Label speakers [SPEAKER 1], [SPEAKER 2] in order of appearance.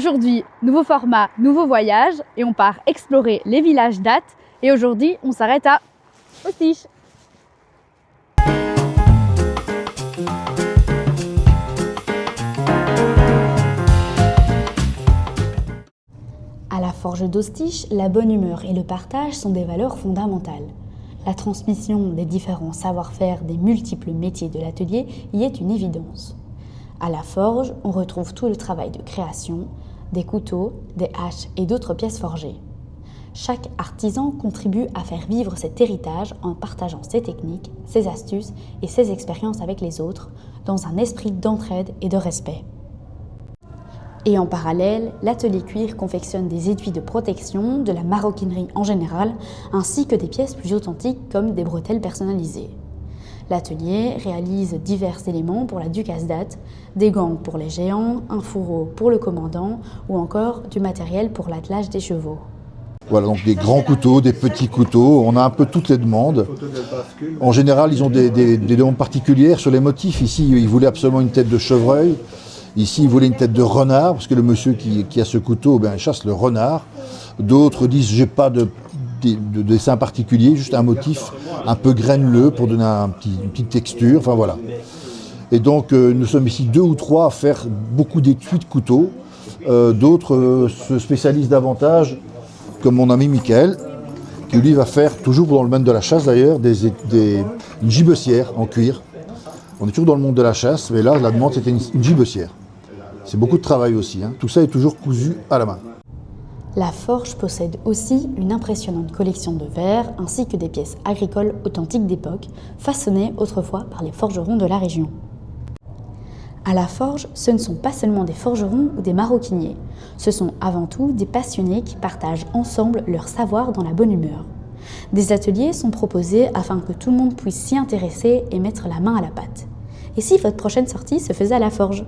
[SPEAKER 1] Aujourd'hui, nouveau format, nouveau voyage et on part explorer les villages dattes. Et aujourd'hui, on s'arrête à Ostiche. À la forge d'Ostiche, la bonne humeur et le partage sont des valeurs fondamentales. La transmission des différents savoir-faire des multiples métiers de l'atelier y est une évidence. À la forge, on retrouve tout le travail de création, des couteaux, des haches et d'autres pièces forgées. Chaque artisan contribue à faire vivre cet héritage en partageant ses techniques, ses astuces et ses expériences avec les autres, dans un esprit d'entraide et de respect. Et en parallèle, l'atelier cuir confectionne des étuis de protection, de la maroquinerie en général, ainsi que des pièces plus authentiques comme des bretelles personnalisées. L'atelier réalise divers éléments pour la Ducasse Dattes, des gants pour les géants, un fourreau pour le commandant ou encore du matériel pour l'attelage des chevaux.
[SPEAKER 2] Voilà, donc des grands couteaux, des petits couteaux, on a un peu toutes les demandes. En général, ils ont des demandes particulières sur les motifs. Ici, ils voulaient absolument une tête de chevreuil. Ici, ils voulaient une tête de renard, parce que le monsieur qui a ce couteau, il chasse le renard. D'autres disent, j'ai pas de dessin particulier, juste un motif un peu graineleux pour donner une petite texture, enfin voilà. Et donc, nous sommes ici 2 ou 3 à faire beaucoup d'étuis de couteaux. D'autres se spécialisent davantage, comme mon ami Michael, qui lui va faire, toujours dans le domaine de la chasse d'ailleurs, une gibecière en cuir. On est toujours dans le monde de la chasse, mais là, la demande, c'était une gibecière. C'est beaucoup de travail aussi, hein. Tout ça est toujours cousu à la main.
[SPEAKER 1] La forge possède aussi une impressionnante collection de verres ainsi que des pièces agricoles authentiques d'époque, façonnées autrefois par les forgerons de la région. À la forge, ce ne sont pas seulement des forgerons ou des maroquiniers, ce sont avant tout des passionnés qui partagent ensemble leur savoir dans la bonne humeur. Des ateliers sont proposés afin que tout le monde puisse s'y intéresser et mettre la main à la pâte. Et si votre prochaine sortie se faisait à la forge ?